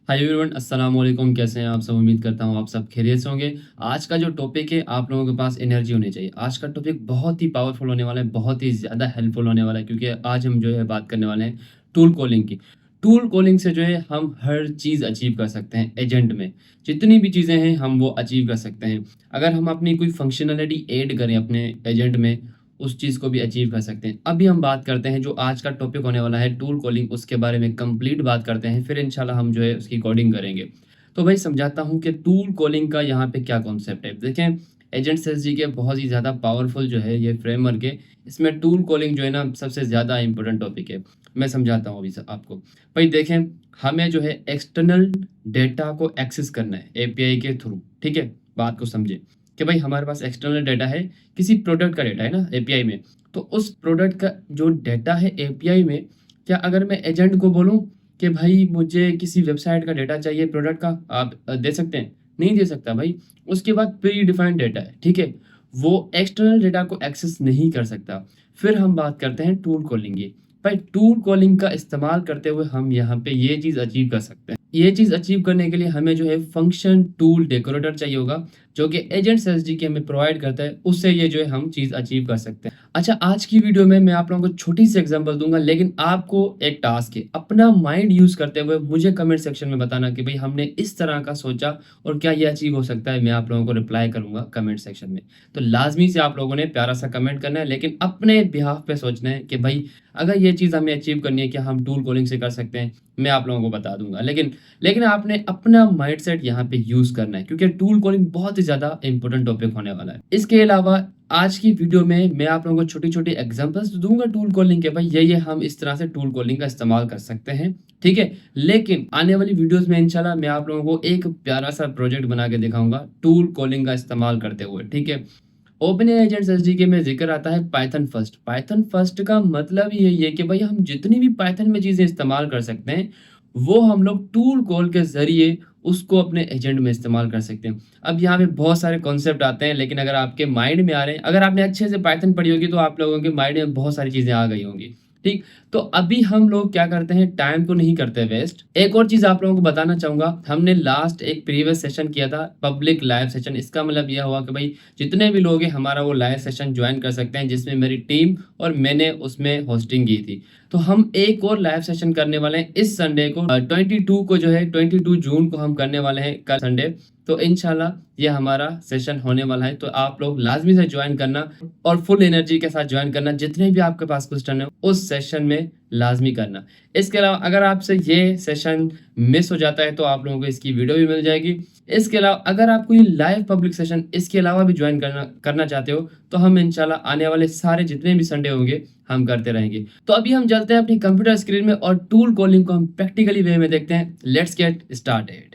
Hi everyone, अस्सलाम वालेकुम। कैसे हैं आप सब? उम्मीद करता हूँ आप सब खैरियत से होंगे। आज का जो टॉपिक है, आप लोगों के पास एनर्जी होनी चाहिए। आज का टॉपिक बहुत ही पावरफुल होने वाला है, बहुत ही ज़्यादा हेल्पफुल होने वाला है, क्योंकि आज हम जो है बात करने वाले हैं टूल कॉलिंग की। टूल कॉलिंग से जो है हम हर चीज़ अचीव कर सकते हैं एजेंट में। जितनी भी चीज़ें हैं हम वो अचीव कर सकते हैं। अगर हम अपनी कोई फंक्शनैलिटी ऐड करें अपने एजेंट में, उस चीज़ को भी अचीव कर सकते हैं। अभी हम बात करते हैं जो आज का टॉपिक होने वाला है टूल कॉलिंग, उसके बारे में कंप्लीट बात करते हैं, फिर इंशाल्लाह हम जो है उसकी कोडिंग करेंगे। तो भाई समझाता हूँ कि टूल कॉलिंग का यहाँ पे क्या कॉन्सेप्ट है। देखें, एजेंट सेल्स जी के बहुत ही ज़्यादा पावरफुल जो है ये फ्रेमवर्क है। इसमें टूल कॉलिंग जो है ना सबसे ज़्यादा इंपॉर्टेंट टॉपिक है। मैं समझाता हूँ अभी आपको। भाई देखें, हमें जो है एक्सटर्नल डेटा को एक्सेस करना है एपीआई के थ्रू। ठीक है, बात को समझे कि भाई हमारे पास एक्सटर्नल डेटा है, किसी प्रोडक्ट का डेटा है ना एपीआई में। तो उस प्रोडक्ट का जो डेटा है एपीआई में, क्या अगर मैं एजेंट को बोलूं कि भाई मुझे किसी वेबसाइट का डेटा चाहिए प्रोडक्ट का, आप दे सकते हैं? नहीं दे सकता भाई। उसके बाद प्री डिफाइंड डेटा है, ठीक है, वो एक्सटर्नल डेटा को एक्सेस नहीं कर सकता। फिर हम बात करते हैं टूल कॉलिंग की। भाई टूल कॉलिंग का इस्तेमाल करते हुए हम यहाँ पे ये चीज़ अचीव कर सकते हैं। ये चीज़ अचीव करने के लिए हमें जो है फंक्शन टूल डेकोरेटर चाहिए होगा, जो कि एजेंट सेल्स जी के हमें प्रोवाइड करता है। उससे ये जो है हम चीज़ अचीव कर सकते हैं। अच्छा, आज की वीडियो में मैं आप लोगों को छोटी सी एग्जांपल दूंगा, लेकिन आपको एक टास्क है, अपना माइंड यूज़ करते हुए मुझे कमेंट सेक्शन में बताना कि भाई हमने इस तरह का सोचा और क्या ये अचीव हो सकता है। मैं आप लोगों को रिप्लाई करूंगा कमेंट सेक्शन में। तो लाजमी से आप लोगों ने प्यारा सा कमेंट करना है, लेकिन अपने बिहाफ पे सोचना है कि भाई अगर ये चीज़ हमें अचीव करनी है, क्या हम टूल कॉलिंग से कर सकते हैं। मैं आप लोगों को बता दूंगा, लेकिन आपने अपना माइंडसेट यहाँ पे यूज करना है, क्योंकि टूल कॉलिंग बहुत ही ज्यादा इंपॉर्टेंट टॉपिक होने वाला है। इसके अलावा आज की वीडियो में मैं आप लोगों को छोटी छोटी एग्जांपल्स दूंगा टूल कॉलिंग के। भाई ये हम इस तरह से टूल कॉलिंग का इस्तेमाल कर सकते हैं, ठीक है। लेकिन आने वाली वीडियोस में इंशाल्लाह मैं आप लोगों को एक प्यारा सा प्रोजेक्ट बना के दिखाऊंगा टूल कॉलिंग का इस्तेमाल करते हुए, ठीक है। ओपन एआई एजेंट्स एसडीके में जिक्र आता है पाइथन फर्स्ट। पाइथन फर्स्ट का मतलब ही यही है कि भाई हम जितनी भी पाइथन में चीजें इस्तेमाल कर सकते हैं, वो हम लोग टूल कॉल के जरिए उसको अपने एजेंट में इस्तेमाल कर सकते हैं। अब यहाँ पे बहुत सारे कॉन्सेप्ट आते हैं, लेकिन अगर आपके माइंड में आ रहे हैं, अगर आपने अच्छे से पाइथन पढ़ी होगी तो आप लोगों के माइंड में बहुत सारी चीजें आ गई होंगी, ठीक। तो अभी हम लोग क्या करते हैं, टाइम को नहीं करते वेस्ट। एक और चीज आप लोगों को बताना चाहूंगा, हमने लास्ट एक प्रीवियस सेशन किया था पब्लिक लाइव सेशन। इसका मतलब यह हुआ कि भाई जितने भी लोग हैं हमारा वो लाइव सेशन ज्वाइन कर सकते हैं, जिसमें मेरी टीम और मैंने उसमें होस्टिंग की थी। तो हम एक और लाइव सेशन करने वाले हैं इस संडे को, 22 को जो है 22 जून को हम करने वाले हैं कल संडे। तो इंशाल्लाह ये हमारा सेशन होने वाला है, तो आप लोग लाजमी से ज्वाइन करना और फुल एनर्जी के साथ ज्वाइन करना। जितने भी आपके पास क्वेश्चन है उस सेशन में लाजमी करना। इसके अलावा अगर आपसे ये सेशन मिस हो जाता है तो आप लोगों को इसकी वीडियो भी मिल जाएगी। इसके अलावा अगर आप कोई लाइव पब्लिक सेशन इसके अलावा भी ज्वाइन करना चाहते हो, तो हम इंशाल्लाह आने वाले सारे जितने भी संडे होंगे हम करते रहेंगे। तो अभी हम चलते हैं अपनी कंप्यूटर स्क्रीन में और टूल कॉलिंग को हम प्रैक्टिकली वे में देखते हैं। Let's get started.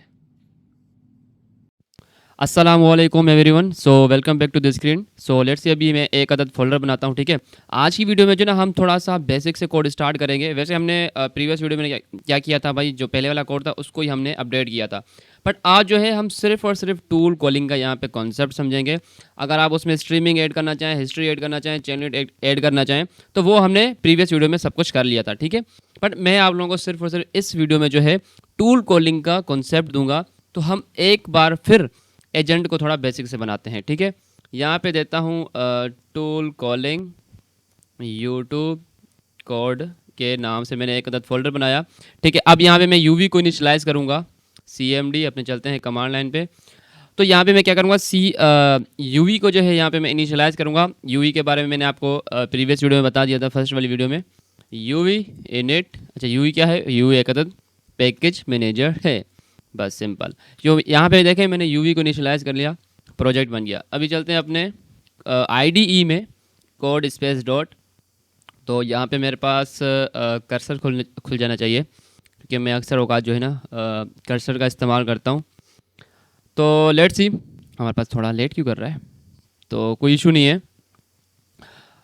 अस्सलाम वालेकुम everyone, so welcome back to the screen. So let's see, अभी मैं एक अदद फोल्डर बनाता हूँ, ठीक है। आज की वीडियो में जो ना हम थोड़ा सा बेसिक से कोड स्टार्ट करेंगे। वैसे हमने प्रीवियस वीडियो में क्या किया था भाई, जो पहले वाला कोड था उसको ही हमने अपडेट किया था। बट आज जो है हम सिर्फ और सिर्फ टूल कॉलिंग का यहाँ पे कॉन्सेप्ट समझेंगे। अगर आप उसमें स्ट्रीमिंग ऐड करना चाहें, हिस्ट्री ऐड करना चाहें, चैनल ऐड करना चाहें, तो वो हमने प्रीवियस वीडियो में सब कुछ कर लिया था, ठीक है। बट मैं आप लोगों को सिर्फ और सिर्फ इस वीडियो में जो है टूल कॉलिंग का कॉन्सेप्ट दूंगा। तो हम एक बार फिर एजेंट को थोड़ा बेसिक से बनाते हैं, ठीक है। यहाँ पे देता हूँ टूल कॉलिंग यूट्यूब कोड के नाम से मैंने एक अदद फोल्डर बनाया, ठीक है। अब यहाँ पे मैं यूवी को इनिशियलाइज़ करूँगा, CMD अपने चलते हैं कमांड लाइन पे। तो यहाँ पे मैं क्या करूँगा, यूवी को जो है यहाँ पे मैं इनिशियलाइज़ करूँगा। यूवी के बारे में मैंने आपको प्रीवियस वीडियो में बता दिया था, फर्स्ट वाली वीडियो में। यूवी इनिट, अच्छा यूवी क्या है, यूवी एक अदद पैकेज मैनेजर है, बस सिंपल। जो यहाँ पे देखें मैंने यूवी को इनिशियलाइज़ कर लिया, प्रोजेक्ट बन गया। अभी चलते हैं अपने IDE में, कोड स्पेस डॉट। तो यहाँ पे मेरे पास कर्सर खुल जाना चाहिए, क्योंकि मैं अक्सर औकात जो है ना कर्सर का इस्तेमाल करता हूँ। तो लेट्स सी, हमारे पास थोड़ा लेट क्यों कर रहा है, तो कोई इशू नहीं है।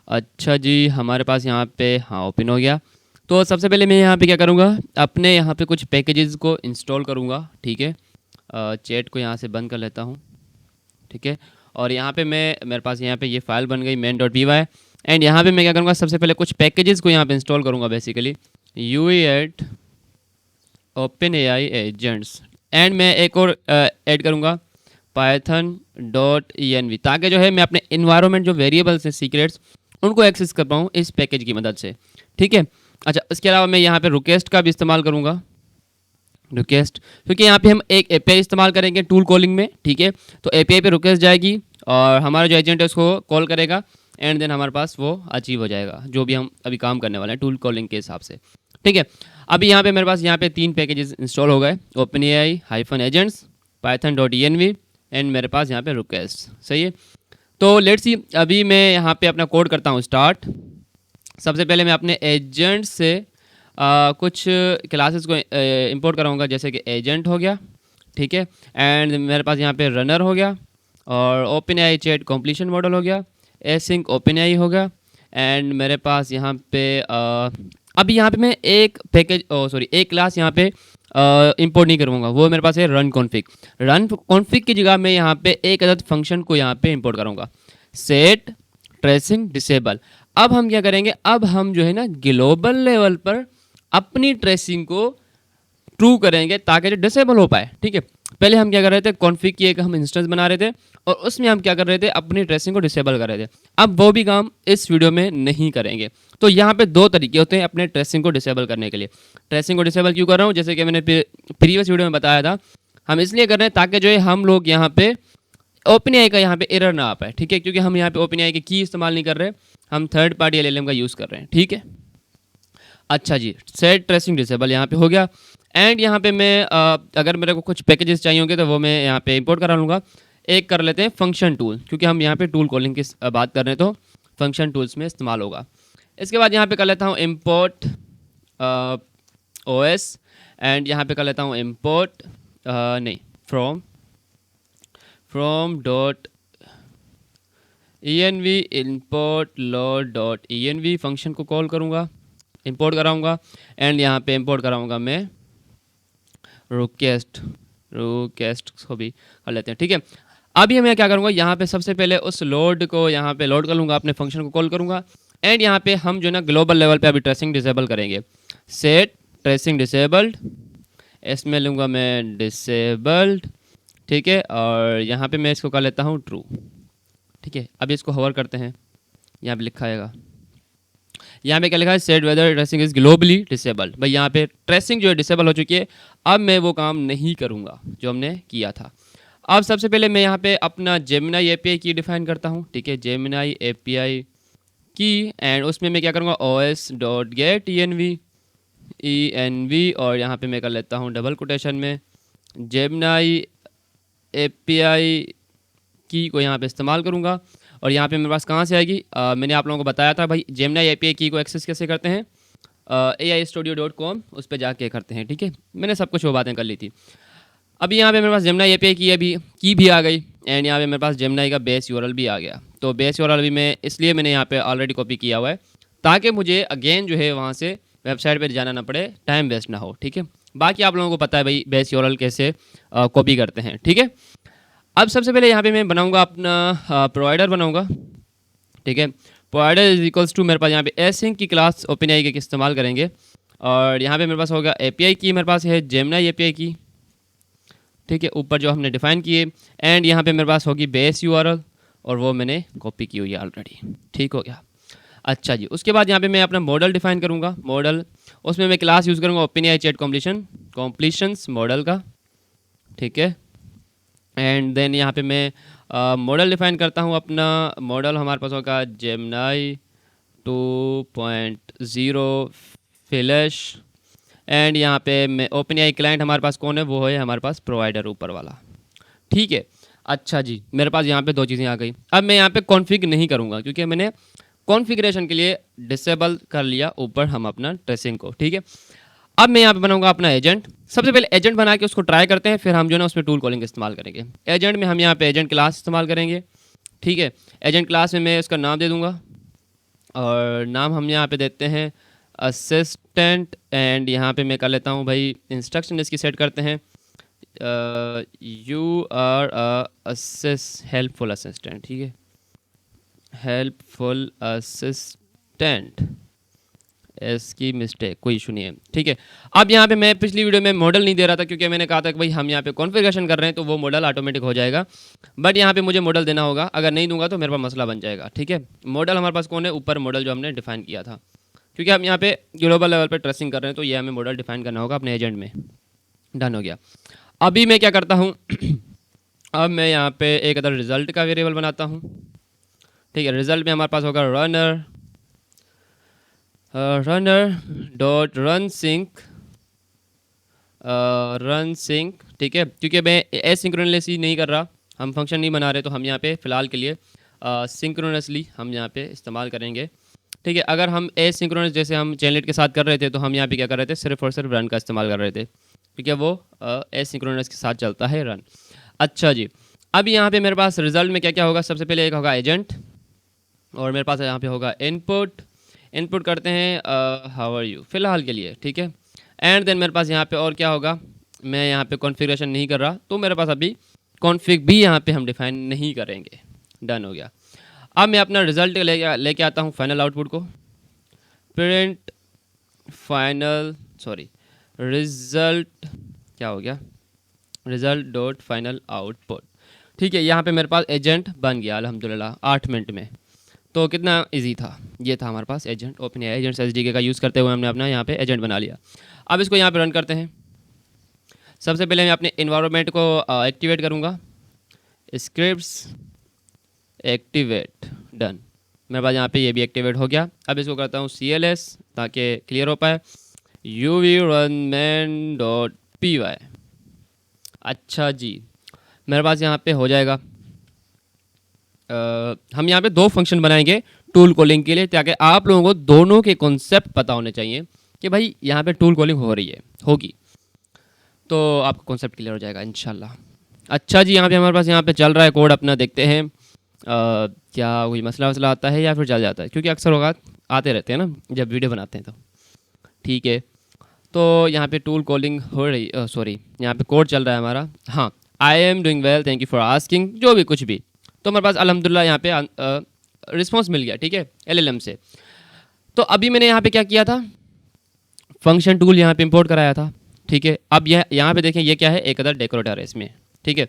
अच्छा जी, हमारे पास यहाँ पे हाँ ओपन हो गया। तो सबसे पहले मैं यहाँ पे क्या करूँगा, अपने यहाँ पे कुछ पैकेजेस को इंस्टॉल करूँगा, ठीक है। चैट को यहाँ से बंद कर लेता हूँ, ठीक है। और यहाँ पे मेरे पास यहाँ पे ये फाइल बन गई main.py। एंड यहाँ पे मैं क्या करूँगा, सबसे पहले कुछ पैकेजेस को यहाँ पे इंस्टॉल करूँगा basically. UEAT open AI agents, and मैं एक और ऐड करूँगा python.env, ताकि जो है मैं अपने इन्वायरमेंट जो वेरिएबल्स हैं सीक्रेट्स उनको एक्सेस कर पाऊँ इस पैकेज की मदद से। ठीक है। अच्छा, इसके अलावा मैं यहाँ पे रिक्वेस्ट का भी इस्तेमाल करूँगा, रिक्वेस्ट, क्योंकि यहाँ पे हम एक एपीआई इस्तेमाल करेंगे टूल कॉलिंग में। ठीक है, तो एपीआई पे रिक्वेस्ट जाएगी और हमारा जो एजेंट है उसको कॉल करेगा एंड देन हमारे पास वो अचीव हो जाएगा जो भी हम अभी काम करने वाले हैं टूल कॉलिंग के हिसाब से। ठीक है, अभी यहाँ पे मेरे पास यहाँ पे 3 पैकेजेस इंस्टॉल हो गए, open AI -agents, python.env and मेरे पास यहाँ पे रिक्वेस्ट। सही है, तो लेट्स सी, अभी मैं यहाँ पे अपना कोड करता हूँ स्टार्ट। सबसे पहले मैं अपने एजेंट से कुछ क्लासेस को इंपोर्ट कराऊंगा, जैसे कि एजेंट हो गया। ठीक है, एंड मेरे पास यहाँ पे रनर हो गया और open AI chat completion model हो गया, एसिंक ओपन एआई हो गया, एंड मेरे पास यहाँ पे अभी यहाँ पे मैं एक पैकेज एक क्लास यहाँ पे इंपोर्ट नहीं करूँगा, वो मेरे पास है रन कॉन्फिग। रन कॉन्फिग की जगह मैं यहाँ पे एक अदद फंक्शन को यहाँ पे इंपोर्ट करूँगा, सेट ट्रेसिंग डिसेबल। अब हम क्या करेंगे, अब हम जो है ना ग्लोबल लेवल पर अपनी ट्रेसिंग को ट्रू करेंगे ताकि जो डिसेबल हो पाए। ठीक है, पहले हम क्या कर रहे थे, कॉन्फ़िग की एक हम इंस्टेंस बना रहे थे और उसमें हम क्या कर रहे थे, अपनी ट्रेसिंग को डिसेबल कर रहे थे। अब वो भी काम इस वीडियो में नहीं करेंगे। तो यहाँ पे 2 तरीके होते हैं अपने ट्रेसिंग को डिसेबल करने के लिए। ट्रेसिंग को डिसेबल क्यों कर रहा हूँ, जैसे कि मैंने प्रीवियस वीडियो में बताया था, हम इसलिए कर रहे हैं ताकि जो है हम लोग यहाँ पे ओपन एआई का यहाँ पे एरर ना आ पाए। ठीक है, क्योंकि हम यहाँ पे ओपन एआई की इस्तेमाल नहीं कर रहे, हम थर्ड पार्टी एलएलएम का यूज़ कर रहे हैं। ठीक है, अच्छा जी, सेट ट्रेसिंग डिसेबल यहाँ पे हो गया। एंड यहाँ पे मैं अगर मेरे को कुछ पैकेजेस चाहिए होंगे तो वो मैं यहाँ पे इंपोर्ट करा लूँगा। एक कर लेते हैं फंक्शन टूल, क्योंकि हम यहाँ पे टूल कॉलिंग की बात कर रहे हैं तो फंक्शन टूल्स में इस्तेमाल होगा। इसके बाद यहाँ पे कर लेता हूँ इम्पोर्ट ओएस, एंड यहाँ पे कर लेता हूँ इम्पोर्ट नहीं from dot env import load dot env function को कॉल करूँगा, इंपोर्ट कराऊँगा, एंड यहाँ पे इंपोर्ट कराऊँगा मैं रिक्वेस्ट को भी कर लेते हैं। ठीक है, अभी मैं क्या करूँगा, यहाँ पे सबसे पहले उस लोड को यहाँ पे लोड कर लूँगा, अपने फंक्शन को कॉल करूँगा, एंड यहाँ पे हम जो ना ग्लोबल लेवल पे अभी ट्रेसिंग डिसेबल करेंगे। सेट ट्रेसिंग डिसेबल्ड, इसमें लूँगा मैं डिसेबल्ड। ठीक है, और यहाँ पे मैं इसको कर लेता हूँ ट्रू। ठीक है, अभी इसको होवर करते हैं, यहाँ पे लिखा आएगा, यहाँ पे क्या लिखा है, set weather tracing is globally disabled. भाई यहाँ पे ट्रेसिंग जो है डिसेबल हो चुकी है, अब मैं वो काम नहीं करूँगा जो हमने किया था। अब सबसे पहले मैं यहाँ पे अपना जेमिनाई एपीआई की डिफाइन करता हूँ। ठीक है, जेमिनाई एपीआई की, एंड उसमें मैं क्या करूँगा, os डॉट गेट env, और यहाँ पे मैं कर लेता हूँ डबल कोटेशन में जेमिनाई एपीआई की को यहाँ पे इस्तेमाल करूँगा। और यहाँ पे मेरे पास कहाँ से आएगी, मैंने आप लोगों को बताया था भाई जेमिनाई एपीआई की को एक्सेस कैसे करते हैं, aistudio.com उस पर जाके करते हैं। ठीक है, मैंने सब कुछ वो बातें कर ली थी। अभी यहाँ पे मेरे पास जेमिनाई एपीआई की अभी की भी आ गई, एंड यहाँ पे मेरे पास जेमिनाई का बेस यूआरएल भी आ गया। तो बेस यूआरएल भी मैं इसलिए मैंने यहाँ पे ऑलरेडी कॉपी किया हुआ है ताकि मुझे अगेन जो है वहाँ से वेबसाइट पर जाना ना पड़े, टाइम वेस्ट ना हो। ठीक है, बाकी आप लोगों को पता है भाई बेस यूआरएल कैसे कॉपी करते हैं। ठीक है, अब सबसे पहले यहाँ पे मैं बनाऊंगा अपना प्रोवाइडर बनाऊंगा। ठीक है, प्रोवाइडर इज इक्वल्स टू, मेरे पास यहाँ पे एसिंक की क्लास ओपन एआई के इस्तेमाल करेंगे, और यहाँ पे मेरे पास होगा एपीआई की, मेरे पास है जेमिनाई एपीआई की। ठीक है, ऊपर जो हमने डिफाइन किए, एंड यहाँ पे मेरे पास होगी बेस यूआरएल, और वो मैंने कॉपी की हुई है ऑलरेडी। ठीक हो गया, अच्छा जी। उसके बाद यहाँ पे मैं अपना मॉडल डिफाइन करूँगा, मॉडल, उसमें मैं क्लास यूज़ करूँगा ओपन एआई चैट कॉम्प्लीशंस मॉडल का। ठीक है, एंड देन यहाँ पे मैं मॉडल डिफाइन करता हूँ अपना मॉडल, हमारे पास होगा जेमिनाई 2.0 फ्लैश, एंड यहाँ पे मैं ओपन एआई क्लाइंट हमारे पास कौन है, वो है हमारे पास प्रोवाइडर ऊपर वाला। ठीक है, अच्छा जी, मेरे पास यहाँ पे 2 चीज़ें आ गई। अब मैं यहाँ पे कॉन्फ़िग नहीं करूँगा क्योंकि मैंने कॉन्फ़िगरेशन के लिए डिसेबल कर लिया ऊपर हम अपना ट्रेसिंग को। ठीक है, अब मैं यहाँ पे बनाऊंगा अपना एजेंट। सबसे पहले एजेंट बना के उसको ट्राई करते हैं, फिर हम जो ना उसमें टूल कॉलिंग इस्तेमाल करेंगे। एजेंट में हम यहाँ पे एजेंट क्लास इस्तेमाल करेंगे। ठीक है, एजेंट क्लास में मैं उसका नाम दे दूंगा, और नाम हम यहाँ पे देते हैं असिस्टेंट, एंड यहाँ पे मैं कर लेता हूँ भाई इंस्ट्रक्शन इसकी सेट करते हैं, यू आर हेल्पफुल असिस्टेंट। ठीक है, हेल्पफुल असिस्टेंट, एस की मिस्टेक, कोई इशू नहीं है, ठीक है। अब यहाँ पे मैं पिछली वीडियो में मॉडल नहीं दे रहा था क्योंकि मैंने कहा था कि भाई हम यहाँ पे कॉन्फ़िगरेशन कर रहे हैं तो वो मॉडल ऑटोमेटिक हो जाएगा, बट यहाँ पे मुझे मॉडल देना होगा, अगर नहीं दूंगा तो मेरे पास मसला बन जाएगा, ठीक है। मॉडल हमारे पास कौन है, ऊपर मॉडल जो हमने डिफाइन किया था, क्योंकि हम यहाँ पे ग्लोबल लेवल पर ट्रेसिंग कर रहे हैं तो ये हमें मॉडल डिफाइन करना होगा अपने एजेंट में। डन हो गया। अभी मैं क्या करता हूँ अब मैं यहाँ पे एक अदर रिजल्ट का वेरिएबल बनाता हूँ, ठीक है। रिजल्ट में हमारे पास होगा रनर डॉट रन सिंक, ठीक है, क्योंकि मैं एसिंक्रोनसली नहीं कर रहा, हम फंक्शन नहीं बना रहे, तो हम यहाँ पे फ़िलहाल के लिए सिंक्रोनसली हम यहाँ पे इस्तेमाल करेंगे, ठीक है। अगर हम एसिंक्रोनस जैसे हम चैनलेट के साथ कर रहे थे तो हम यहाँ पे क्या कर रहे थे, सिर्फ और सिर्फ रन का इस्तेमाल कर रहे थे, क्योंकि वो एसिंक्रोनस के साथ चलता है रन। अच्छा जी, अब यहाँ पे मेरे पास रिजल्ट में क्या क्या होगा, सबसे पहले एक होगा एजेंट, और मेरे पास यहाँ पे होगा इनपुट करते हैं हाउ आर यू फ़िलहाल के लिए, ठीक है। एंड देन मेरे पास यहाँ पे और क्या होगा, मैं यहाँ पे कॉन्फ़िगरेशन नहीं कर रहा तो मेरे पास अभी कॉन्फ़िग भी यहाँ पे हम डिफ़ाइन नहीं करेंगे। डन हो गया। अब मैं अपना रिज़ल्ट लेके आता हूँ फाइनल आउटपुट को, प्रिंट फाइनल रिज़ल्ट, क्या हो गया, रिज़ल्ट डॉट फाइनल आउटपुट, ठीक है। यहाँ पे मेरे पास एजेंट बन गया अल्हम्दुलिल्लाह 8 मिनट में। तो कितना इजी था, ये था हमारे पास एजेंट, ओपन एजेंट्स एसडीके का यूज़ करते हुए हमने अपना यहाँ पे एजेंट बना लिया। अब इसको यहाँ पे रन करते हैं। सबसे पहले मैं अपने इन्वायरमेंट को एक्टिवेट करूँगा, स्क्रिप्ट्स एक्टिवेट, डन। मेरे पास यहाँ पे ये भी एक्टिवेट हो गया। अब इसको करता हूँ CLS ताकि क्लियर हो पाए, uvrunman.py। अच्छा जी, मेरे पास यहाँ पे हो जाएगा। हम यहाँ पे 2 फंक्शन बनाएंगे टूल कॉलिंग के लिए, ताकि आप लोगों को दोनों के कॉन्सेप्ट पता होने चाहिए कि भाई यहाँ पे टूल कॉलिंग हो रही है, होगी, तो आपका कॉन्सेप्ट क्लियर हो जाएगा इंशाल्लाह। अच्छा जी, यहाँ पे हमारे पास यहाँ पे चल रहा है कोड अपना, देखते हैं क्या कोई मसला वसला आता है या फिर चल जाता है, क्योंकि अक्सर होगा आते रहते हैं ना जब वीडियो बनाते हैं तो, ठीक है। तो यहाँ पे टूल कॉलिंग हो रही, सॉरी यहाँ पे कोड चल रहा है हमारा। हाँ, I am doing well, thank you for asking, जो भी कुछ भी, तो हमारे पास अल्हम्दुलिल्लाह यहाँ पे रिस्पॉन्स मिल गया, ठीक है, LLM से। तो अभी मैंने यहाँ पे क्या किया था, फंक्शन टूल यहाँ पे इंपोर्ट कराया था, ठीक है। अब यह यहाँ पे देखें, ये क्या है, एक अदर डेकोरेटर है इसमें, ठीक है।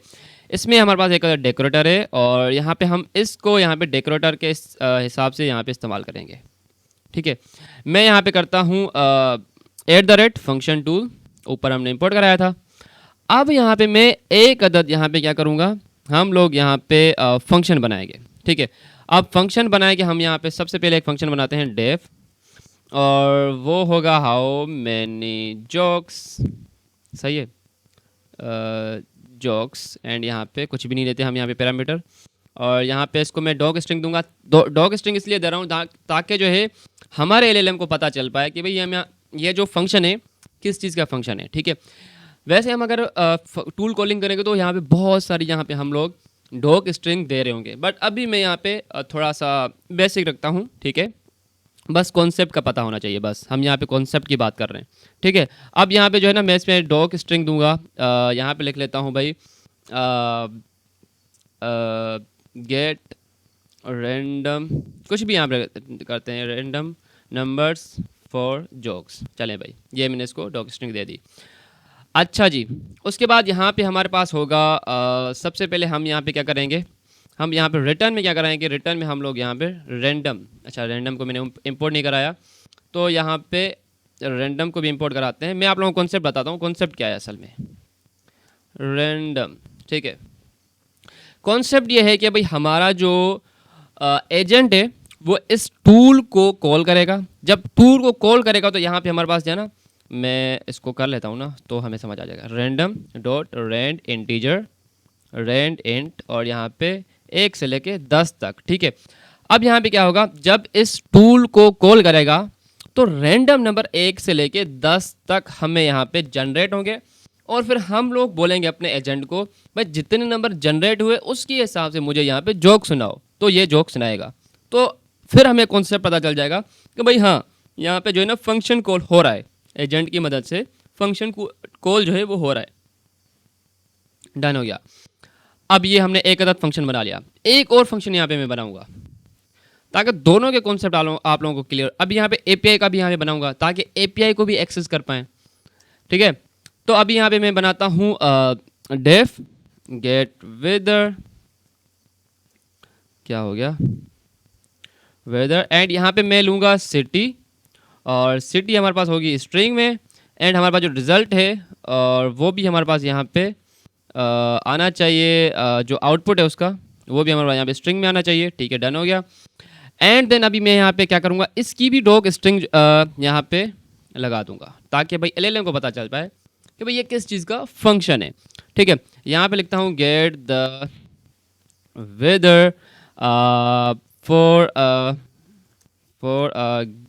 इसमें हमारे पास एक अदर डेकोरेटर है और यहाँ पे हम इसको यहाँ पे डेकोरेटर के हिसाब से यहाँ पे इस्तेमाल करेंगे, ठीक है। मैं यहाँ पे करता हूँ @फंक्शन टूल, ऊपर हमने इंपोर्ट कराया था। अब यहाँ पे मैं एक अदद यहाँ पे क्या करूँगा, हम लोग यहाँ पे फंक्शन बनाएंगे, ठीक है। अब फंक्शन बनाएंगे हम यहाँ पे, सबसे पहले एक फंक्शन बनाते हैं डेफ, और वो होगा हाउ मैनी जोक्स, सही है, जोक्स, एंड यहाँ पे कुछ भी नहीं लेते हम यहाँ पे पैरामीटर, और यहाँ पे इसको मैं डॉग स्ट्रिंग दूंगा। डॉग स्ट्रिंग इसलिए दे रहा हूँ ताकि जो है हमारे LLM को पता चल पाए कि भाई हम ये जो फंक्शन है किस चीज़ का फंक्शन है, ठीक है। वैसे हम अगर टूल कॉलिंग करेंगे तो यहाँ पे बहुत सारी यहाँ पे हम लोग डॉग स्ट्रिंग दे रहे होंगे, बट अभी मैं यहाँ पे थोड़ा सा बेसिक रखता हूँ, ठीक है। बस कॉन्सेप्ट का पता होना चाहिए, बस हम यहाँ पे कॉन्सेप्ट की बात कर रहे हैं, ठीक है। अब यहाँ पे जो है ना मैं इसमें डॉग स्ट्रिंग दूंगा, यहाँ पे लिख लेता हूँ भाई गेट रैंडम, कुछ भी यहाँ पे करते हैं, रैंडम नंबर्स फॉर जोक्स, चलें भाई, ये मैंने इसको डॉग स्ट्रिंग दे दी। अच्छा जी, उसके बाद यहाँ पे हमारे पास होगा सबसे पहले हम यहाँ पे क्या करेंगे, हम यहाँ पे रिटर्न में क्या कराएंगे, रिटर्न में हम लोग यहाँ पे रैंडम, अच्छा रैंडम को मैंने इंपोर्ट नहीं कराया तो यहाँ पे रैंडम को भी इंपोर्ट कराते हैं। मैं आप लोगों को कॉन्सेप्ट बताता हूँ, कॉन्सेप्ट क्या है असल में, रैंडम, ठीक है। कॉन्सेप्ट ये है कि भाई हमारा जो एजेंट है वो इस टूल को कॉल करेगा, जब टूल को कॉल करेगा तो यहाँ पे हमारे पास जो है ना, मैं इसको कर लेता हूँ ना तो हमें समझ आ जाएगा, random dot rand integer rand int, और यहाँ पे 1 से लेके 10 तक, ठीक है। अब यहाँ पे क्या होगा, जब इस टूल को कॉल करेगा तो रैंडम नंबर 1 से लेके 10 तक हमें यहाँ पे जनरेट होंगे, और फिर हम लोग बोलेंगे अपने एजेंट को भाई जितने नंबर जनरेट हुए उसके हिसाब से मुझे यहाँ पे जोक सुनाओ, तो ये जोक सुनाएगा। तो फिर हमें कॉन्सेप्ट पता चल जाएगा कि भाई हाँ यहाँ पे जो है ना फंक्शन कॉल हो रहा है, एजेंट की मदद से फंक्शन कॉल जो है वो हो रहा है। डन हो गया। अब ये हमने एक अदद फंक्शन बना लिया, एक और फंक्शन यहाँ पे मैं बनाऊंगा ताकि दोनों के कॉन्सेप्ट आप लोगों को क्लियर। अब यहाँ पे एपीआई का भी यहाँ पे बनाऊंगा ताकि एपीआई को भी एक्सेस कर पाएँ, ठीक है। तो अभी यहाँ पे मैं बनाता हूँ डेफ गेट वेदर, क्या हो गया, वेदर, एंड यहाँ पे मैं लूँगा सिटी, और सिटी हमारे पास होगी स्ट्रिंग में, एंड हमारे पास जो रिज़ल्ट है और वो भी हमारे पास यहाँ पे आना चाहिए, जो आउटपुट है उसका वो भी हमारे पास यहाँ पे स्ट्रिंग में आना चाहिए, ठीक है, डन हो गया। एंड देन अभी मैं यहाँ पे क्या करूँगा, इसकी भी डॉग स्ट्रिंग यहाँ पे लगा दूंगा ताकि भाई एलएलएम को पता चल पाए कि भाई ये किस चीज़ का फंक्शन है, ठीक है। यहाँ पे लिखता हूँ get the weather for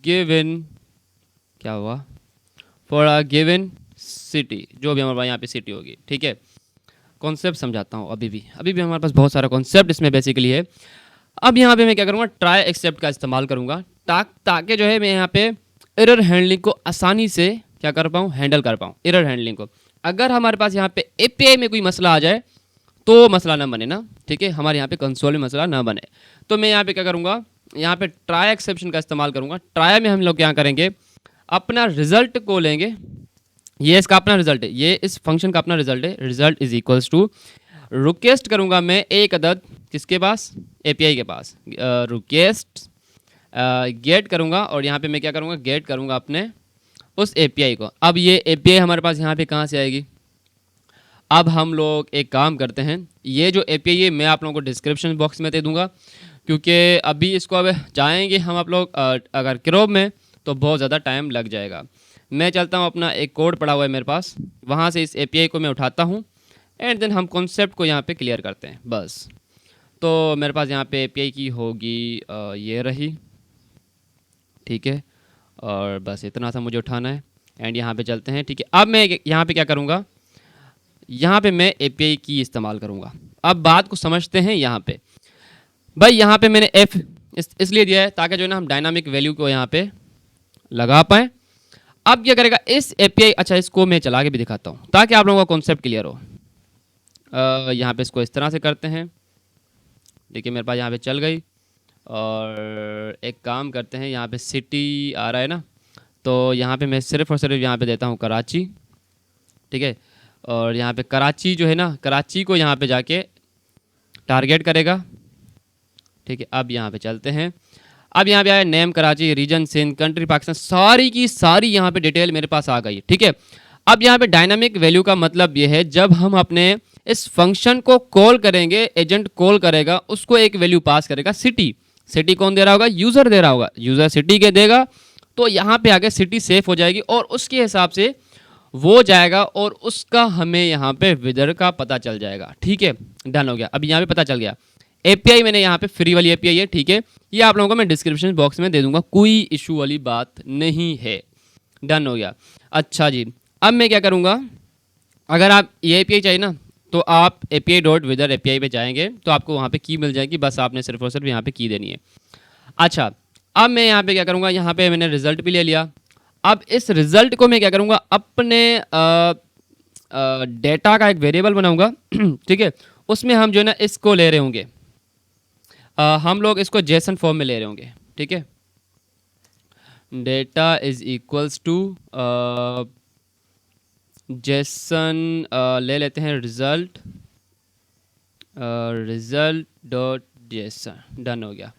given, क्या हुआ, फॉर अ गिवन सिटी, जो भी हमारे पास यहाँ पे सिटी होगी, ठीक है। कॉन्सेप्ट समझाता हूँ, अभी भी हमारे पास बहुत सारा कॉन्सेप्ट इसमें बेसिकली है। अब यहाँ पे मैं क्या करूँगा, ट्राई एक्सेप्ट का इस्तेमाल करूँगा ताकि जो है मैं यहाँ पे एरर हैंडलिंग को आसानी से क्या कर पाऊँ, हैंडल कर पाऊँ एरर हैंडलिंग को। अगर हमारे पास यहाँ पे एपीआई में कोई मसला आ जाए तो मसला ना बने ना, ठीक है, हमारे यहाँ पे कंसोल में मसला ना बने। तो मैं यहाँ पे क्या करूँगा, यहाँ पे ट्राई एक्सेप्शन का इस्तेमाल करूँगा। ट्राई में हम लोग क्या करेंगे, अपना रिजल्ट को लेंगे, ये इसका अपना रिजल्ट है, ये इस फंक्शन का अपना रिजल्ट है, result is equals to request करूँगा मैं एक अदद किसके पास, एपीआई के पास, रिक्वेस्ट गेट करूँगा, और यहाँ पे मैं क्या करूँगा, गेट करूँगा अपने उस एपीआई को। अब ये एपीआई हमारे पास यहाँ पे कहाँ से आएगी, अब हम लोग एक काम करते हैं, ये जो एपीआई है मैं आप लोगों को डिस्क्रिप्शन बॉक्स में दे दूँगा, क्योंकि अभी इसको अब जाएंगे हम आप लोग अगर क्रोम में तो बहुत ज़्यादा टाइम लग जाएगा। मैं चलता हूँ, अपना एक कोड पड़ा हुआ है मेरे पास, वहाँ से इस एपीआई को मैं उठाता हूँ, एंड देन हम कॉन्सेप्ट को यहाँ पे क्लियर करते हैं बस। तो मेरे पास यहाँ पे एपीआई की होगी ये रही, ठीक है, और बस इतना सा मुझे उठाना है, एंड यहाँ पे चलते हैं, ठीक है। अब मैं यहाँ पे क्या करूँगा, यहाँ पे मैं एपीआई की इस्तेमाल करूँगा। अब बात को समझते हैं, यहाँ पे भाई यहाँ पे मैंने एफ इसलिए दिया है ताकि जो है ना हम डायनामिक वैल्यू को यहाँ पे लगा पाएँ। अब क्या करेगा इस एपीआई, अच्छा इसको मैं चला के भी दिखाता हूँ ताकि आप लोगों का कॉन्सेप्ट क्लियर हो। यहाँ पे इसको इस तरह से करते हैं, देखिए मेरे पास यहाँ पे चल गई, और एक काम करते हैं, यहाँ पे सिटी आ रहा है ना, तो यहाँ पे मैं सिर्फ और सिर्फ यहाँ पे देता हूँ कराची, ठीक है, और यहाँ पे कराची जो है ना, कराची को यहाँ पे जाके टारगेट करेगा, ठीक है। अब यहाँ पे चलते हैं, अब यहाँ पे आया name Karachi, region Sindh, country Pakistan, सारी की सारी यहाँ पे डिटेल मेरे पास आ गई, ठीक है। अब यहाँ पे डायनामिक वैल्यू का मतलब ये है, जब हम अपने इस फंक्शन को कॉल करेंगे, एजेंट कॉल करेगा, उसको एक वैल्यू पास करेगा सिटी। सिटी कौन दे रहा होगा, यूज़र दे रहा होगा, यूज़र सिटी के देगा, तो यहाँ पे आगे सिटी सेफ हो जाएगी और उसके हिसाब से वो जाएगा और उसका हमें यहाँ पे वेदर का पता चल जाएगा, ठीक है, डन हो गया। अब यहाँ पे पता चल गया। एपीआई मैंने यहाँ पे फ्री वाली एपीआई है, ठीक है, ये आप लोगों को मैं डिस्क्रिप्शन बॉक्स में दे दूंगा, कोई इशू वाली बात नहीं है, डन हो गया। अच्छा जी, अब मैं क्या करूँगा, अगर आप ये एपीआई चाहिए ना तो आप api.wither API पे जाएंगे तो आपको वहाँ पे की मिल जाएगी, बस आपने सिर्फ और सिर्फ यहाँ पे की देनी है। अच्छा, अब मैं यहाँ पे क्या करूँगा, यहाँ पे मैंने रिजल्ट भी ले लिया। अब इस रिजल्ट को मैं क्या करूँगा, अपने डेटा का एक वेरिएबल बनाऊँगा ठीक है, उसमें हम जो है ना इसको ले रहे होंगे, हम लोग इसको जेसन फॉर्म में ले रहे होंगे, ठीक है। Data is equals to JSON ले लेते हैं result, result dot JSON, done हो गया,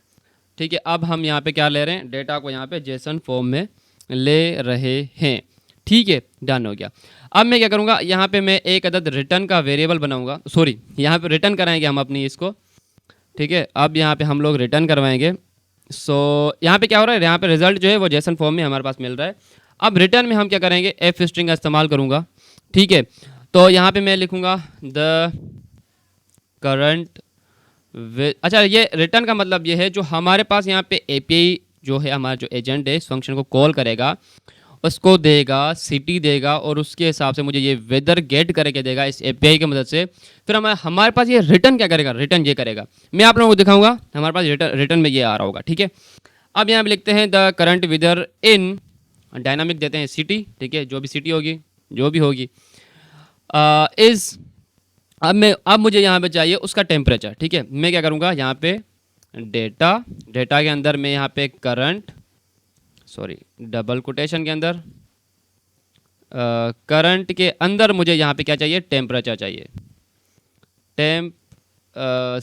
ठीक है। अब हम यहाँ पे क्या ले रहे हैं, डेटा को यहाँ पे जेसन फॉर्म में ले रहे हैं, ठीक है, डन हो गया। अब मैं क्या करूँगा, यहाँ पे मैं एक अदद रिटर्न का वेरिएबल बनाऊँगा, सॉरी यहाँ पे रिटर्न कराएंगे हम अपनी इसको, ठीक है। अब यहाँ पे हम लोग रिटर्न करवाएंगे। सो यहाँ पे क्या हो रहा है, यहाँ पे रिजल्ट जो है वो जेसन फॉर्म में हमारे पास मिल रहा है। अब रिटर्न में हम क्या करेंगे, एफ स्ट्रिंग का इस्तेमाल करूँगा, ठीक है। तो यहाँ पे मैं लिखूँगा द करंट, अच्छा ये रिटर्न का मतलब ये है जो हमारे पास यहाँ पे एपीआई जो है, हमारा जो एजेंट है इस फंक्शन को कॉल करेगा, उसको देगा, सिटी देगा, और उसके हिसाब से मुझे ये वेदर गेट करके देगा इस एपीआई की मदद से। फिर हमारे पास ये रिटर्न क्या करेगा, रिटर्न ये करेगा, मैं आप लोगों को दिखाऊंगा, हमारे पास रिटर्न में ये आ रहा होगा, ठीक है। अब यहाँ पे लिखते हैं the current weather in, dynamic देते हैं सिटी, ठीक है, जो भी सिटी होगी, जो भी होगी, इज़, अब मुझे यहाँ पे चाहिए उसका टेम्परेचर, ठीक है। मैं क्या करूँगा, यहाँ पे डेटा, डेटा के अंदर मैं यहाँ पे करंट, सॉरी डबल कोटेशन के अंदर करंट के अंदर मुझे यहाँ पे क्या चाहिए, टेम्परेचर चाहिए, टेम्प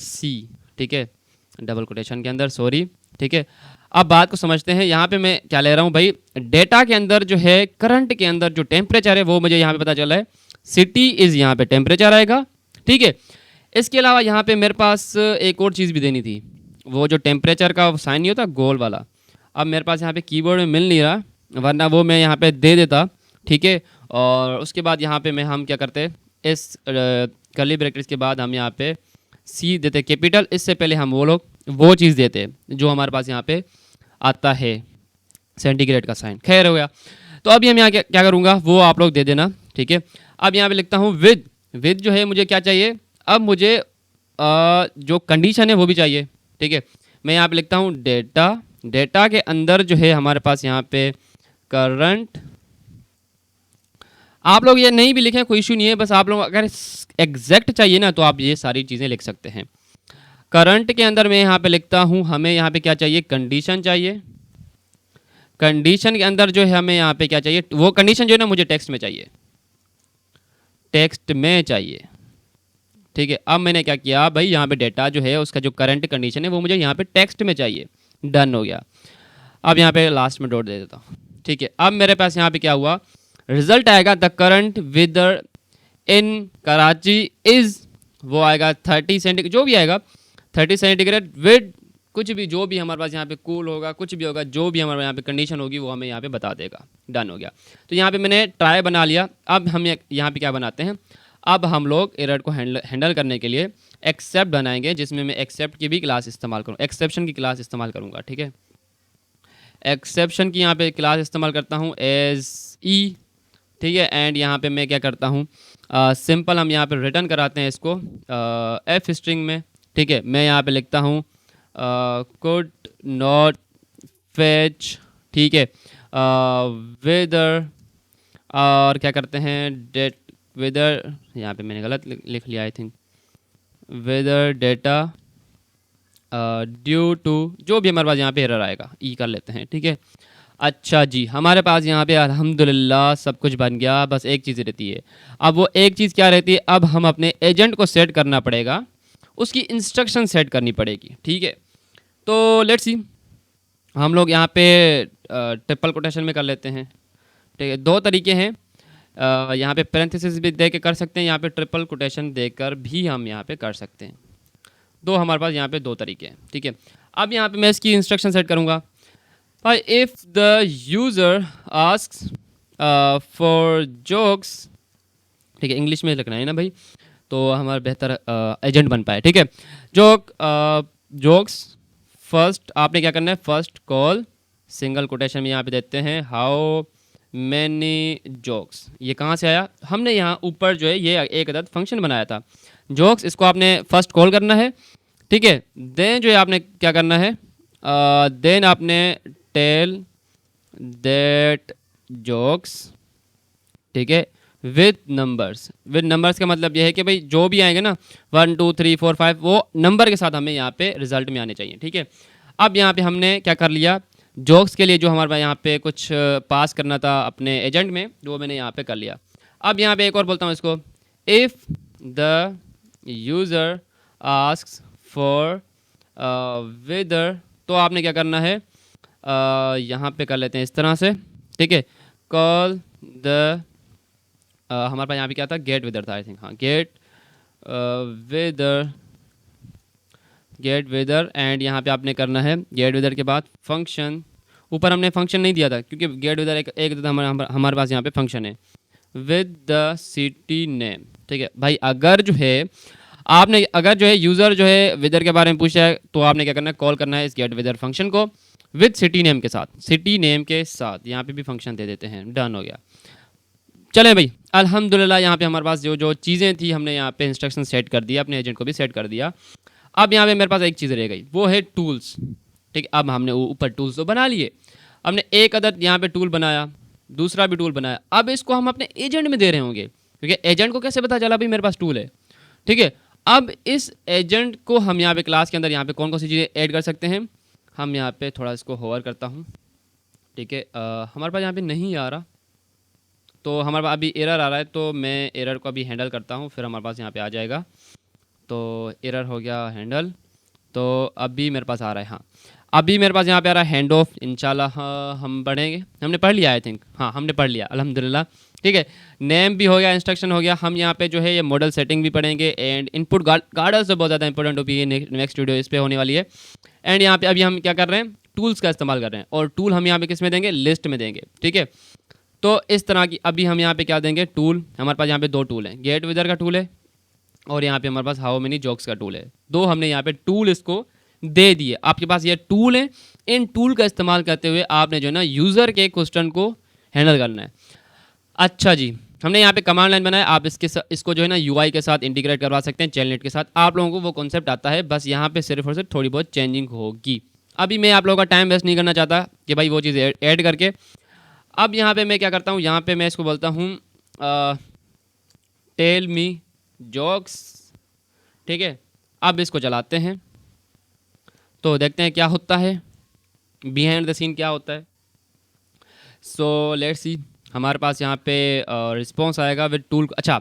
सी, ठीक है, डबल कोटेशन के अंदर, सॉरी, ठीक है। अब बात को समझते हैं, यहाँ पे मैं क्या ले रहा हूँ भाई, डेटा के अंदर जो है करंट के अंदर जो टेम्परेचर है वो मुझे यहाँ पे पता चला है, सिटी इज़ यहाँ पे टेम्परेचर आएगा, ठीक है। इसके अलावा यहाँ पे मेरे पास एक और चीज़ भी देनी थी, वो जो टेम्परेचर का साइन नहीं होता गोल वाला, अब मेरे पास यहाँ पे कीबोर्ड में मिल नहीं रहा, वरना वो मैं यहाँ पे दे देता, ठीक है। और उसके बाद यहाँ पे हम क्या करते, इस कर्ली ब्रैकेट्स के बाद हम यहाँ पे सी देते कैपिटल, इससे पहले हम वो चीज़ देते जो हमारे पास यहाँ पे आता है, सेंटीग्रेड का साइन, खैर हो गया। तो अब हम यहाँ क्या करूँगा वो आप लोग दे देना, ठीक है। अब यहाँ पे लिखता हूँ विद जो है मुझे क्या चाहिए, अब मुझे जो कंडीशन है वो भी चाहिए, ठीक है। मैं यहाँ पे लिखता हूँ डेटा के अंदर जो है हमारे पास यहाँ पे करंट, आप लोग ये नहीं भी लिखें कोई इशू नहीं है, बस आप लोग अगर एग्जैक्ट चाहिए ना तो आप ये सारी चीज़ें लिख सकते हैं। करंट के अंदर मैं यहाँ पे लिखता हूँ, हमें यहाँ पे क्या चाहिए, कंडीशन चाहिए, कंडीशन के अंदर जो है हमें यहाँ पे क्या चाहिए, वो कंडीशन जो है ना मुझे टेक्स्ट में चाहिए, टेक्स्ट में चाहिए, ठीक है। अब मैंने क्या किया भाई, यहाँ पे डेटा जो है उसका जो करंट कंडीशन है वो मुझे यहाँ पे टेक्स्ट में चाहिए, डन हो गया। अब यहाँ पे लास्ट में डॉट दे देता हूँ, ठीक है। अब मेरे पास यहाँ पे क्या हुआ, रिजल्ट आएगा the current weather in Karachi is, वो आएगा 30 सेंटीग्रेड, जो भी आएगा 30 सेंटीग्रेड विद कुछ भी, जो भी हमारे पास यहाँ पे कूल होगा, कुछ भी होगा, जो भी हमारे यहाँ पे कंडीशन होगी वो हमें यहाँ पे बता देगा, डन हो गया। तो यहाँ पे मैंने ट्राई बना लिया। अब हम यहाँ पे क्या बनाते हैं, अब हम लोग एरर को हैंडल करने के लिए एक्सेप्ट बनाएंगे, जिसमें मैं एक्सेप्ट की भी क्लास इस्तेमाल करूँ, एक्सेप्शन की क्लास इस्तेमाल करूँगा, ठीक है। एक्सेप्शन की यहाँ पे क्लास इस्तेमाल करता हूँ एज ई, ठीक है। एंड यहाँ पे मैं क्या करता हूँ, सिंपल हम यहाँ पे रिटर्न कराते हैं इसको एफ स्ट्रिंग में, ठीक है। मैं यहाँ पे लिखता हूँ could not fetch, ठीक है, वेदर, और क्या करते हैं डेट वेदर, यहाँ पे मैंने गलत लिख लिया I think, weather data due to, जो भी हमारे पास यहाँ पे एरर आएगा ई कर लेते हैं, ठीक है। अच्छा जी, हमारे पास यहाँ पे अल्हम्दुलिल्लाह सब कुछ बन गया, बस एक चीज़ रहती है। अब वो एक चीज़ क्या रहती है, अब हम अपने एजेंट को सेट करना पड़ेगा, उसकी इंस्ट्रक्शन सेट करनी पड़ेगी, ठीक है। तो लेट्स सी, हम लोग यहाँ पे ट्रिपल कोटेशन में कर लेते हैं, ठीक है। दो तरीके हैं, यहाँ पे पैरेंथेसिस भी दे के कर सकते हैं, यहाँ पे ट्रिपल कोटेशन देकर भी हम यहाँ पे कर सकते हैं, दो हमारे पास यहाँ पे दो तरीके हैं, ठीक है। अब यहाँ पे मैं इसकी इंस्ट्रक्शन सेट करूँगा, भाई if the user asks for jokes, ठीक है, इंग्लिश में लिखना है ना भाई, तो हमारा बेहतर एजेंट बन पाए, ठीक है। जोक्स फर्स्ट आपने क्या करना है, फर्स्ट कॉल सिंगल कोटेशन में यहाँ पे देते हैं हाउ मैनी जोक्स, ये कहाँ से आया, हमने यहाँ ऊपर जो है ये एक अदद फंक्शन बनाया था जोक्स, इसको आपने फर्स्ट कॉल करना है, ठीक है। देन जो है आपने क्या करना है, देन आपने टेल दैट जोक्स, ठीक है, विद नंबर्स, विद नंबर्स का मतलब ये है कि भाई जो भी आएंगे ना 1 2 3 4 5 वो नंबर के साथ हमें यहाँ पे रिजल्ट में आने चाहिए, ठीक है। अब यहाँ पे हमने क्या कर लिया, जोक्स के लिए जो हमारे पास यहाँ पे कुछ पास करना था अपने एजेंट में, वो मैंने यहाँ पे कर लिया। अब यहाँ पे एक और बोलता हूँ इसको, if the user asks for weather, तो आपने क्या करना है, यहाँ पे कर लेते हैं इस तरह से, ठीक है। कॉल द हमारे पास यहाँ पे क्या था, गेट वेदर था आई थिंक, हाँ, गेट वेदर एंड यहाँ पे आपने करना है गेट वेदर के बाद फंक्शन, ऊपर हमने फंक्शन नहीं दिया था क्योंकि गेट वेदर एक हमारे पास यहाँ पे फंक्शन है विद द सिटी नेम, ठीक है भाई। अगर जो है यूज़र जो है वेदर के बारे में पूछा है तो आपने क्या करना है, कॉल करना है इस गेट वेदर फंक्शन को विद सिटी नेम के साथ, सिटी नेम के साथ यहाँ पे भी फंक्शन दे देते हैं, डन हो गया। चलें भाई, अल्हम्दुलिल्लाह यहाँ पे हमारे पास जो चीज़ें थी हमने यहाँ पे इंस्ट्रक्शन सेट कर दिया, अपने एजेंट को भी सेट कर दिया। अब यहाँ पे मेरे पास एक चीज़ रह गई, वो है टूल्स, ठीक है। अब हमने ऊपर टूल्स तो बना लिए, हमने एक अदद यहाँ पे टूल बनाया, दूसरा भी टूल बनाया, अब इसको हम अपने एजेंट में दे रहे होंगे क्योंकि एजेंट को कैसे पता चला भाई मेरे पास टूल है, ठीक है। अब इस एजेंट को हम यहाँ पे क्लास के अंदर यहाँ पे कौन कौन सी चीज़ें ऐड कर सकते हैं, हम यहाँ पे थोड़ा इसको होवर करता हूँ, ठीक है। हमारे पास यहाँ पे नहीं आ रहा, तो हमारे पास अभी एरर आ रहा है, तो मैं एरर को अभी हैंडल करता हूँ, फिर हमारे पास यहाँ पे आ जाएगा। तो एरर हो गया हैंडल, तो अभी मेरे पास आ रहा है, हाँ अभी मेरे पास यहाँ पे आ रहा है हैंड ऑफ। इंशाल्लाह हाँ, हम पढ़ेंगे, हमने पढ़ लिया आई थिंक, हाँ हमने पढ़ लिया अल्हम्दुलिल्लाह, ठीक है। नेम भी हो गया, इंस्ट्रक्शन हो गया। हम यहाँ पे जो है ये मॉडल सेटिंग भी पढ़ेंगे, एंड इनपुट गार्डर्स बहुत ज़्यादा इंपॉर्टेंट होगी, ये नेक्स्ट वीडियो इस पर होने वाली है। एंड यहाँ पे अभी हम क्या कर रहे हैं, टूल्स का इस्तेमाल कर रहे हैं, और टूल हम यहाँ पे किस में देंगे, लिस्ट में देंगे, ठीक है। तो इस तरह की अभी हम यहाँ पे क्या देंगे, टूल। हमारे पास यहाँ पे दो टूल हैं, गेट विदर का टूल है, और यहाँ पे हमारे पास हाउ मेनी जोक्स का टूल है। दो हमने यहाँ पे टूल इसको दे दिए। आपके पास ये टूल है, इन टूल का इस्तेमाल करते हुए आपने जो है ना यूज़र के क्वेश्चन को हैंडल करना है। अच्छा जी, हमने यहाँ पे कमांड लाइन बनाया, आप इसको जो है ना यूआई के साथ इंटीग्रेट करवा सकते हैं, टेलनेट के साथ। आप लोगों को वो कॉन्सेप्ट आता है, बस यहाँ पे सिर्फ और सिर्फ थोड़ी बहुत चेंजिंग होगी। अभी मैं आप लोगों का टाइम वेस्ट नहीं करना चाहता कि भाई वो चीज़ ऐड करके। अब यहाँ पे मैं क्या करता हूँ, यहाँ पे मैं इसको बोलता हूँ टेल मी जोक्स, ठीक है। अब इसको चलाते हैं तो देखते हैं क्या होता है, बिहाइंड द सीन क्या होता है। सो लेट्स सी, हमारे पास यहाँ पे रिस्पॉन्स आएगा विद टूल। अच्छा,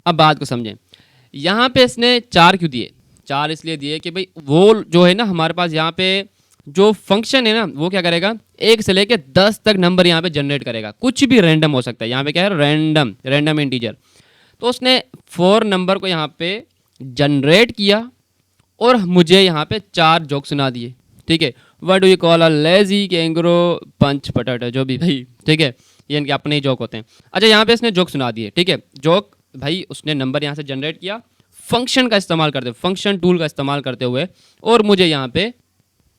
अब बात को समझें, यहाँ पे इसने 4 क्यों दिए, 4 इसलिए दिए कि भाई वो जो है ना हमारे पास यहाँ पे जो फंक्शन है ना, वो क्या करेगा, 1 से लेके 10 तक नंबर यहाँ पे जनरेट करेगा, कुछ भी रैंडम हो सकता है। यहाँ पे क्या है, रैंडम इंटीजर। तो उसने 4 नंबर को यहाँ पे जनरेट किया और मुझे यहाँ पे 4 जोक सुना दिए, ठीक है। What do you call a lazy kangaroo pouch potato, जो भी भाई, ठीक है, ये इनके अपने ही जोक होते हैं। अच्छा, यहाँ पे इसने जोक सुना दिए, ठीक है। जोक भाई उसने नंबर यहाँ से जनरेट किया फंक्शन का इस्तेमाल करते हुए, फंक्शन टूल का इस्तेमाल करते हुए, और मुझे यहाँ पे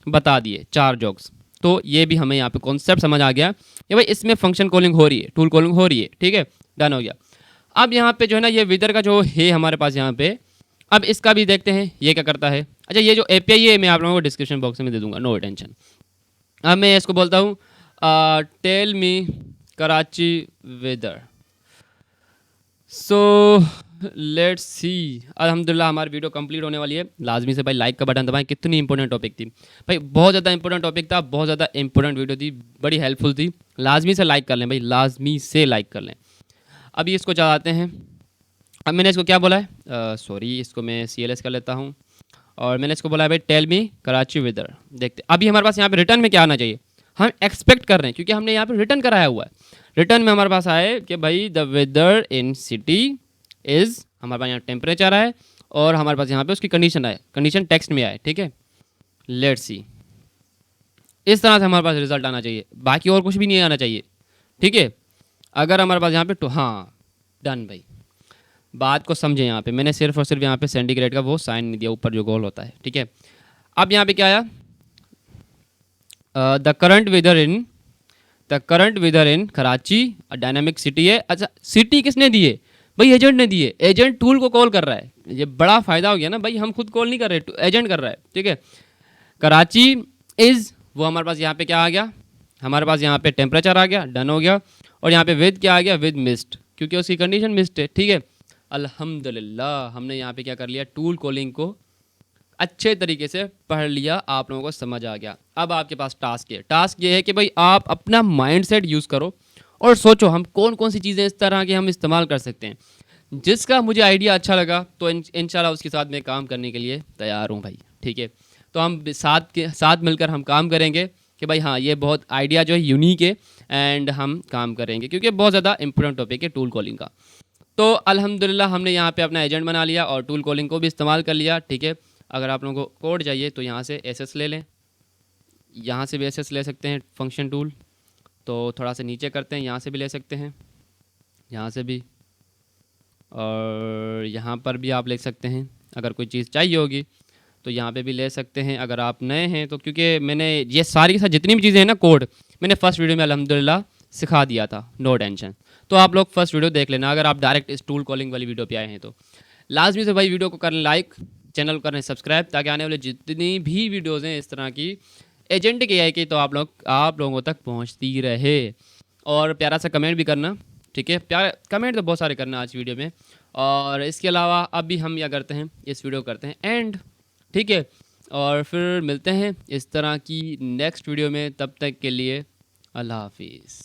बता दिए 4 जोक्स। तो ये भी हमें यहाँ पे कॉन्सेप्ट समझ आ गया कि भाई इसमें फंक्शन कॉलिंग हो रही है, टूल कॉलिंग हो रही है, ठीक है, डन हो गया। अब यहाँ पे जो है ना ये विदर का जो है हमारे पास यहाँ पे, अब इसका भी देखते हैं ये क्या करता है। अच्छा, ये जो एपीआई है मैं आप लोगों को डिस्क्रिप्शन बॉक्स में दे दूंगा, नो टेंशन। अब मैं इसको बोलता हूँ tell me Karachi weather. So let's see, अल्हम्दुलिल्लाह हमारी वीडियो कंप्लीट होने वाली है। लाजमी से भाई लाइक का बटन दबाएं। कितनी इंपॉर्टेंट टॉपिक थी भाई, बहुत ज़्यादा इंपॉर्टेंट टॉपिक था, बहुत ज़्यादा इंपॉर्टेंट वीडियो थी, बड़ी हेल्पफुल थी। लाजमी से लाइक कर लें भाई, लाजमी से लाइक कर लें। अभी इसको चलाते हैं। अब मैंने इसको क्या बोला है, सॉरी इसको मैं CLS कर लेता हूँ, और मैंने इसको बोला है भाई टेल मी कराची वेदर। देखते अभी हमारे पास यहाँ पे रिटर्न में क्या आना चाहिए, हम एक्सपेक्ट कर रहे हैं क्योंकि हमने यहाँ पे रिटर्न कराया हुआ है। रिटर्न में हमारे पास आए कि भाई the weather in city is, हमारे पास यहाँ टेम्परेचर आए, और हमारे पास यहाँ पे उसकी कंडीशन आए, कंडीशन टेक्स्ट में आए, ठीक है। लेट्स सी, इस तरह से हमारे पास रिजल्ट आना चाहिए, बाकी और कुछ भी नहीं आना चाहिए, ठीक है। अगर हमारे पास यहाँ पे हाँ डन भाई, बात को समझें। यहाँ पे मैंने सिर्फ और सिर्फ यहाँ पे सेंटीग्रेड का वो साइन नहीं दिया, ऊपर जो गोल होता है, ठीक है। अब यहाँ पे क्या आया, the current weather in Karachi dynamic city है। अच्छा, सिटी किसने दिए भाई, एजेंट ने दिए, एजेंट टूल को कॉल कर रहा है। ये बड़ा फ़ायदा हो गया ना भाई, हम खुद कॉल नहीं कर रहे, एजेंट कर रहा है, ठीक है। कराची इज़, वो हमारे पास यहाँ पे क्या आ गया, हमारे पास यहाँ पे टेम्परेचर आ गया, डन हो गया। और यहाँ पे विद क्या आ गया, विद मिस्ट, क्योंकि उसकी कंडीशन मिस्ट है, ठीक है। अल्हम्दुलिल्लाह हमने यहाँ पे क्या कर लिया, टूल कॉलिंग को अच्छे तरीके से पढ़ लिया, आप लोगों को समझ आ गया। अब आपके पास टास्क है, टास्क ये है कि भाई आप अपना माइंडसेट यूज़ करो और सोचो हम कौन कौन सी चीज़ें इस तरह की हम इस्तेमाल कर सकते हैं। जिसका मुझे आइडिया अच्छा लगा तो इंशाल्लाह उसके साथ मैं काम करने के लिए तैयार हूँ भाई, ठीक है। तो हम साथ मिलकर हम काम करेंगे कि भाई हाँ ये बहुत आइडिया जो है यूनिक है, एंड हम काम करेंगे क्योंकि बहुत ज़्यादा इंपॉर्टेंट टॉपिक है टूल कॉलिंग का। तो अल्हम्दुलिल्लाह हमने यहाँ पे अपना एजेंट बना लिया और टूल कॉलिंग को भी इस्तेमाल कर लिया, ठीक है। अगर आप लोगों को कोड चाहिए तो यहाँ से एसएस ले लें, यहाँ से भी एसएस ले सकते हैं, फंक्शन टूल। तो थोड़ा सा नीचे करते हैं, यहाँ से भी ले सकते हैं, यहाँ से भी, और यहाँ पर भी आप ले सकते हैं। अगर कोई चीज़ चाहिए होगी तो यहाँ पे भी ले सकते हैं अगर आप नए हैं तो, क्योंकि मैंने ये सारी के साथ जितनी भी चीज़ें हैं ना कोड, मैंने फर्स्ट वीडियो में अल्हम्दुलिल्लाह सिखा दिया था, नो टेंशन। तो आप लोग फर्स्ट वीडियो देख लेना अगर आप डायरेक्ट इस टूल कॉलिंग वाली वीडियो पे आए हैं तो। लाजमी से भाई वीडियो को करें लाइक, चैनल को करें सब्सक्राइब, ताकि आने वाले जितनी भी वीडियोज़ हैं इस तरह की एजेंट के AI की, तो आप लोगों तक पहुँचती रहे। और प्यारा सा कमेंट भी करना, ठीक है। प्यारा कमेंट तो बहुत सारे करना आज वीडियो में, और इसके अलावा अभी हम क्या करते हैं, इस वीडियो करते हैं एंड, ठीक है। और फिर मिलते हैं इस तरह की नेक्स्ट वीडियो में, तब तक के लिए अल्लाह हाफिज़।